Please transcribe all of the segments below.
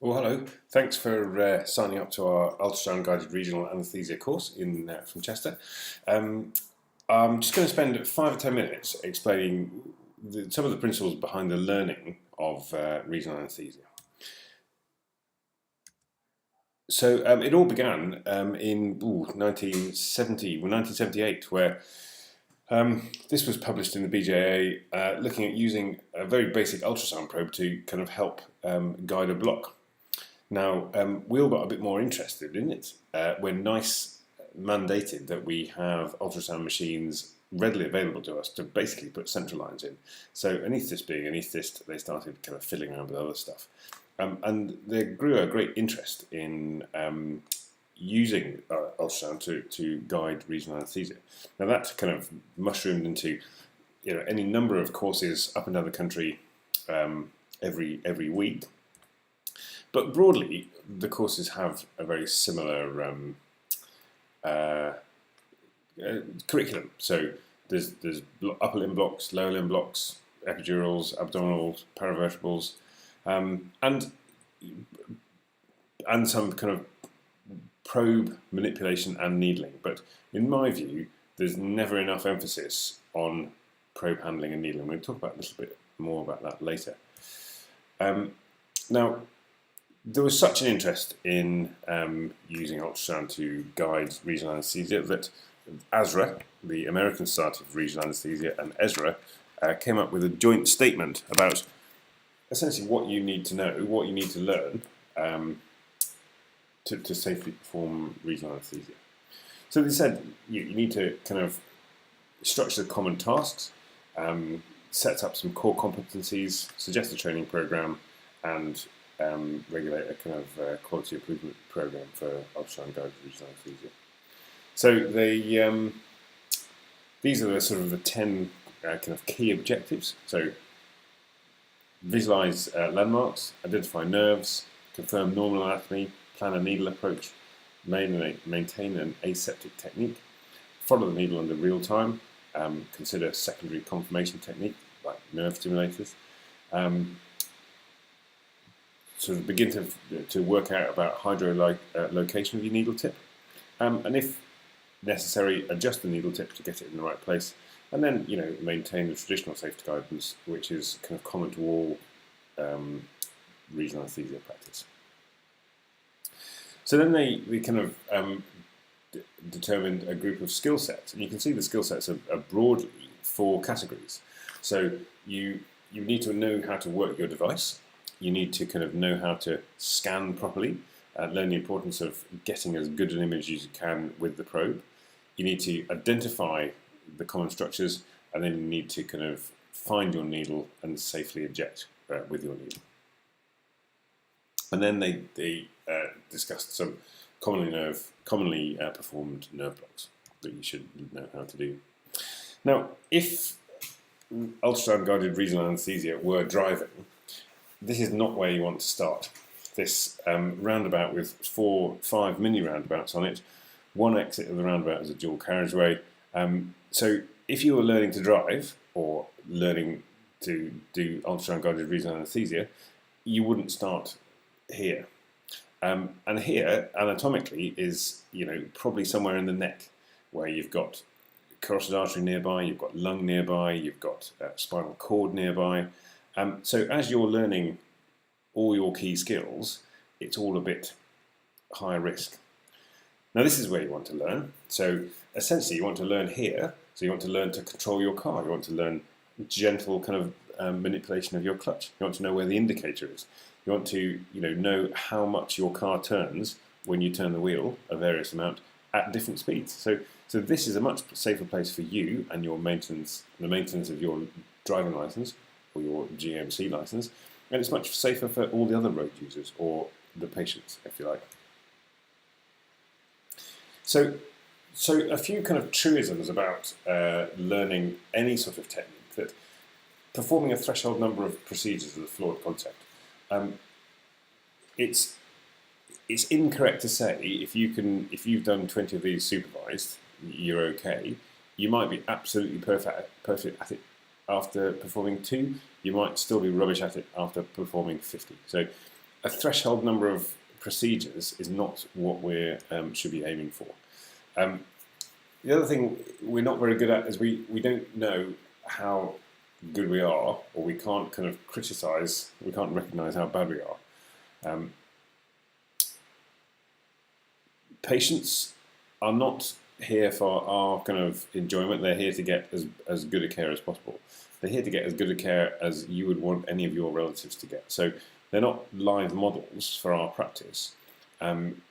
Well, hello. Thanks for signing up to our ultrasound guided regional anaesthesia course from Chester. Um, I'm just going to spend 5 or 10 minutes explaining some of the principles behind the learning of regional anaesthesia. So it all began in 1978, where this was published in the BJA, looking at using a very basic ultrasound probe to kind of help guide a block. Now, we all got a bit more interested in it when NICE mandated that we have ultrasound machines readily available to us to basically put central lines in. So anaesthetist being anaesthetist, they started kind of fiddling around with other stuff. And there grew a great interest in using ultrasound to guide regional anaesthesia. Now that kind of mushroomed into any number of courses up and down the country every week. But broadly, the courses have a very similar curriculum. So there's upper limb blocks, lower limb blocks, epidurals, abdominals, paravertebrals, and some kind of probe manipulation and needling. But in my view, there's never enough emphasis on probe handling and needling. We'll talk about a little bit more about that later. Now, there was such an interest in using ultrasound to guide regional anaesthesia that ASRA, the American Society of Regional Anaesthesia, and ESRA came up with a joint statement about essentially what you need to know, what you need to learn to safely perform regional anaesthesia. So they said you need to kind of structure common tasks, set up some core competencies, suggest a training program, and regulate a kind of quality improvement program for ultrasound guided regional anaesthesia. So these are the sort of the 10 kind of key objectives. So visualize landmarks, identify nerves, confirm normal anatomy, plan a needle approach, maintain an aseptic technique, follow the needle under real time, consider secondary confirmation technique like nerve stimulators, sort of begin to work out about location of your needle tip, and if necessary, adjust the needle tip to get it in the right place, and then maintain the traditional safety guidance, which is kind of common to all regional anaesthesia practice. So then they kind of determined a group of skill sets, and you can see the skill sets are broadly 4 categories. So you need to know how to work your device. You need to kind of know how to scan properly, learn the importance of getting as good an image as you can with the probe. You need to identify the common structures, and then you need to kind of find your needle and safely eject with your needle. And then they discussed some commonly performed nerve blocks that you should know how to do. Now, if ultrasound guided regional anaesthesia were driving, this is not where you want to start. This roundabout with 4-5 mini roundabouts on it. One exit of the roundabout is a dual carriageway. So if you were learning to drive or learning to do ultrasound guided regional anaesthesia, you wouldn't start here. And here, anatomically, is probably somewhere in the neck, where you've got carotid artery nearby, you've got lung nearby, you've got spinal cord nearby. So as you're learning all your key skills, it's all a bit higher risk. Now this is where you want to learn. So essentially you want to learn here. So you want to learn to control your car. You want to learn gentle kind of manipulation of your clutch. You want to know where the indicator is. You want to know how much your car turns when you turn the wheel, a various amount, at different speeds. So this is a much safer place for you and your maintenance, the maintenance of your driving license or your GMC license, and it's much safer for all the other road users or the patients, if you like. So a few kind of truisms about learning any sort of technique, that performing a threshold number of procedures is a flawed concept. It's incorrect to say if you've done 20 of these supervised, you're okay. You might be absolutely perfect at it after performing 2. You might still be rubbish at it after performing 50. So a threshold number of procedures is not what we should be aiming for. The other thing we're not very good at is we don't know how good we are, or we can't kind of criticise, we can't recognise how bad we are. Patients are not here for our kind of enjoyment, they're here to get as good a care as possible. They're here to get as good a care as you would want any of your relatives to get. So they're not live models for our practice.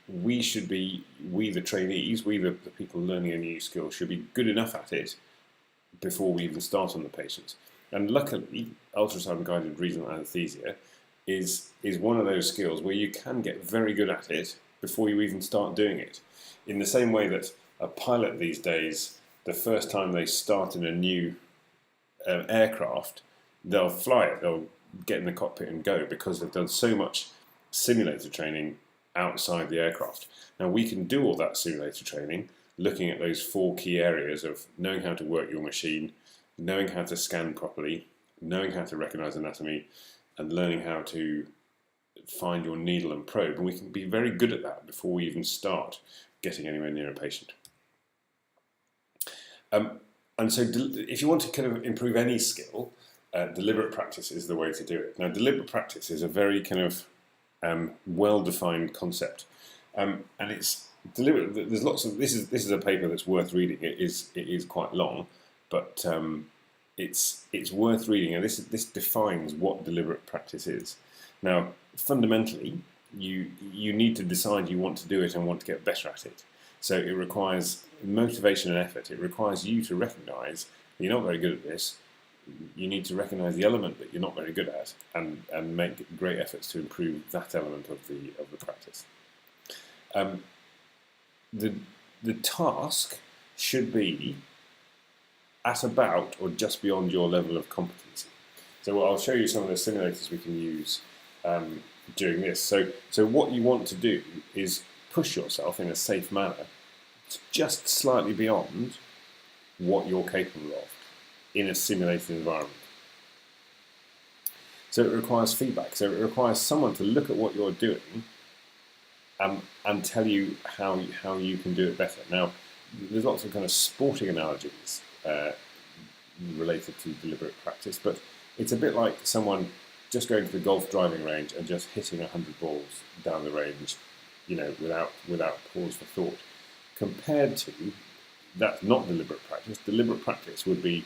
We should be, we the trainees, we the people learning a new skill should be good enough at it before we even start on the patients. And luckily, ultrasound guided regional anaesthesia is one of those skills where you can get very good at it before you even start doing it. In the same way that a pilot these days, the first time they start in a new aircraft, they'll fly it, they'll get in the cockpit and go because they've done so much simulator training outside the aircraft. Now we can do all that simulator training, looking at those 4 key areas of knowing how to work your machine, knowing how to scan properly, knowing how to recognise anatomy, and learning how to find your needle and probe. And we can be very good at that before we even start getting anywhere near a patient. And so if you want to kind of improve any skill, deliberate practice is the way to do it. Now, deliberate practice is a very kind of well-defined concept, and it's deliberate. There's lots of this is a paper that's worth reading. It is quite long, but it's worth reading, and this defines what deliberate practice is. Now, fundamentally, you need to decide you want to do it and want to get better at it. So it requires motivation and effort. It requires you to recognise you're not very good at this. You need to recognise the element that you're not very good at, and make great efforts to improve that element of the practice. The task should be at about or just beyond your level of competency. So I'll show you some of the simulators we can use during this. So what you want to do is push yourself in a safe manner just slightly beyond what you're capable of in a simulated environment. So it requires feedback. So it requires someone to look at what you're doing and tell you how you can do it better. Now, there's lots of kind of sporting analogies related to deliberate practice, but it's a bit like someone just going to the golf driving range and just hitting 100 balls down the range, without pause for thought. Compared to that's not deliberate practice. Deliberate practice would be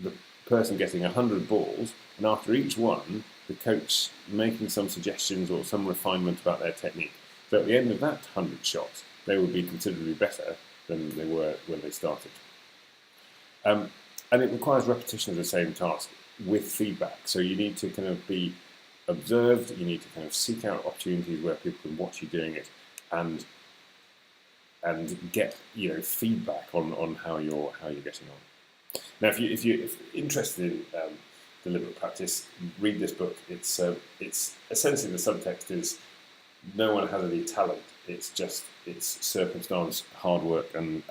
the person getting 100 balls, and after each one, the coach making some suggestions or some refinement about their technique. So at the end of that 100 shots, they would be considerably better than they were when they started. And it requires repetition of the same task with feedback. So you need to kind of be observed. You need to kind of seek out opportunities where people can watch you doing it, and get feedback on how you're getting on. Now, if you're interested in deliberate practice, read this book. It's essentially the subtext is no one has any talent. It's circumstance, hard work, and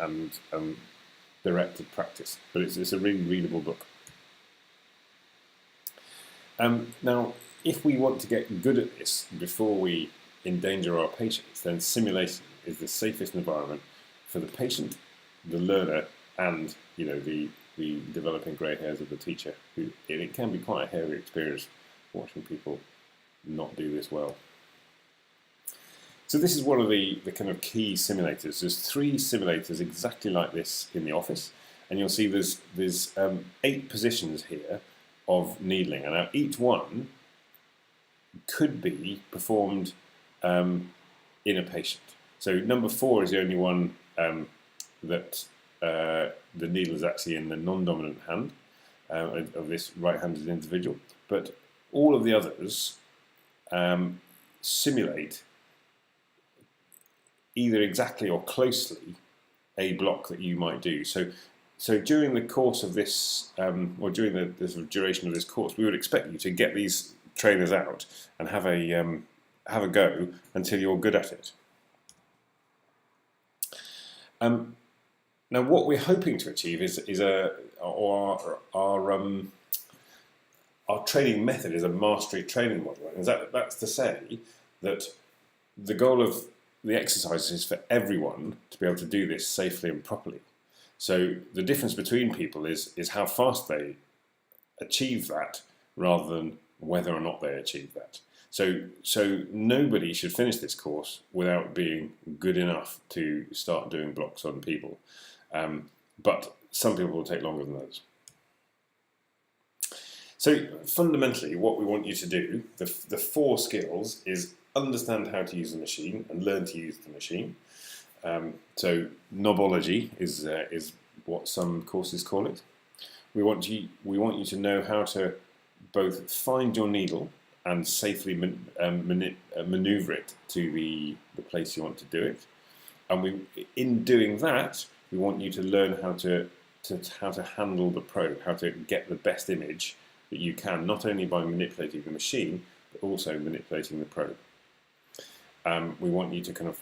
directed practice. But it's a really readable book. Now, if we want to get good at this before we endanger our patients, then simulation is the safest environment for the patient, the learner, and the developing grey hairs of the teacher. It can be quite a hairy experience watching people not do this well. So this is one of the kind of key simulators. There's 3 simulators exactly like this in the office, and you'll see there's 8 positions here of needling, and now each one could be performed in a patient. So number 4 is the only one that the needle is actually in the non-dominant hand of this right-handed individual, but all of the others simulate either exactly or closely a block that you might do. So during the course of this, or during the sort of duration of this course, we would expect you to get these trainers out and have a go until you're good at it. Now, what we're hoping to achieve is our our training method is a mastery training model. And that's to say that the goal of the exercise is for everyone to be able to do this safely and properly. So the difference between people is how fast they achieve that rather than whether or not they achieve that. So nobody should finish this course without being good enough to start doing blocks on people. But some people will take longer than others. So fundamentally, what we want you to do, the 4 skills, is understand how to use the machine and learn to use the machine. So knobology is what some courses call it. We want you to know how to both find your needle and safely maneuver it to the place you want to do it. And in doing that, we want you to learn how to handle the probe, how to get the best image that you can, not only by manipulating the machine, but also manipulating the probe. We want you to kind of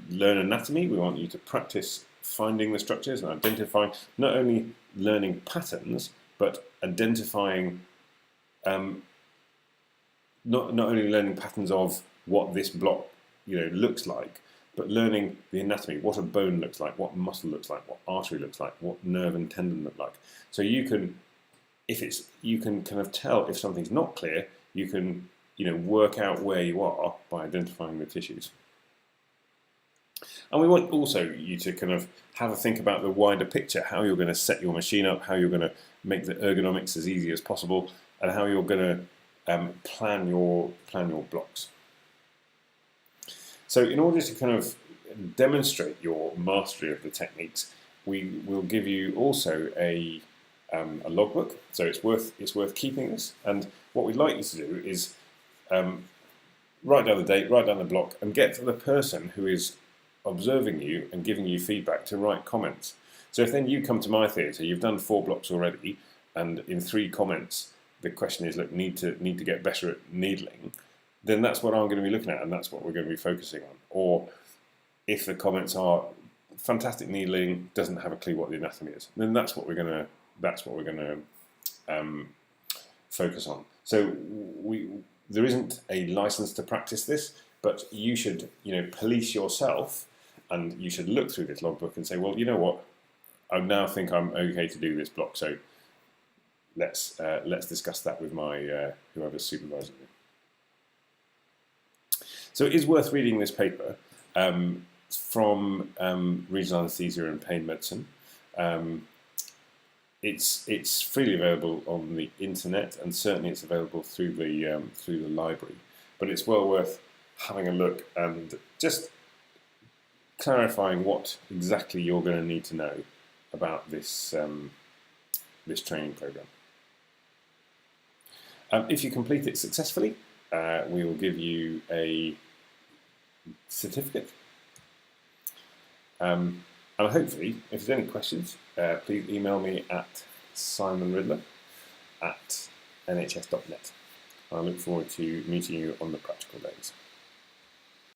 learn anatomy. We want you to practice finding the structures and identifying, not only learning patterns, but identifying, not only learning patterns of what this block looks like, but learning the anatomy, what a bone looks like, what muscle looks like, what artery looks like, what nerve and tendon look like. So you can kind of tell if something's not clear. You can work out where you are by identifying the tissues. And we want also you to kind of have a think about the wider picture, how you're going to set your machine up, how you're going to make the ergonomics as easy as possible, and how you're going to plan your blocks. So in order to kind of demonstrate your mastery of the techniques, we will give you also a logbook. So it's worth keeping this. And what we'd like you to do is write down the date, write down the block, and get to the person who is observing you and giving you feedback to write comments. So if then you come to my theatre, you've done 4 blocks already, and in 3 comments the question is, look, need to get better at needling, then that's what I'm going to be looking at, and that's what we're going to be focusing on. Or if the comments are fantastic needling, doesn't have a clue what the anatomy is, then that's what we're going to focus on. So there isn't a license to practice this, but you should police yourself, and you should look through this logbook and say, well, you know what, I now think I'm okay to do this block. So let's discuss that with my whoever's supervising me. So it is worth reading this paper from Regional Anaesthesia and Pain Medicine. It's freely available on the internet, and certainly it's available through the library. But it's well worth having a look and just clarifying what exactly you're going to need to know about this this training program. If you complete it successfully, we will give you a certificate. And hopefully, if there's any questions, please email me at simonridler@nhs.net. I look forward to meeting you on the practical days.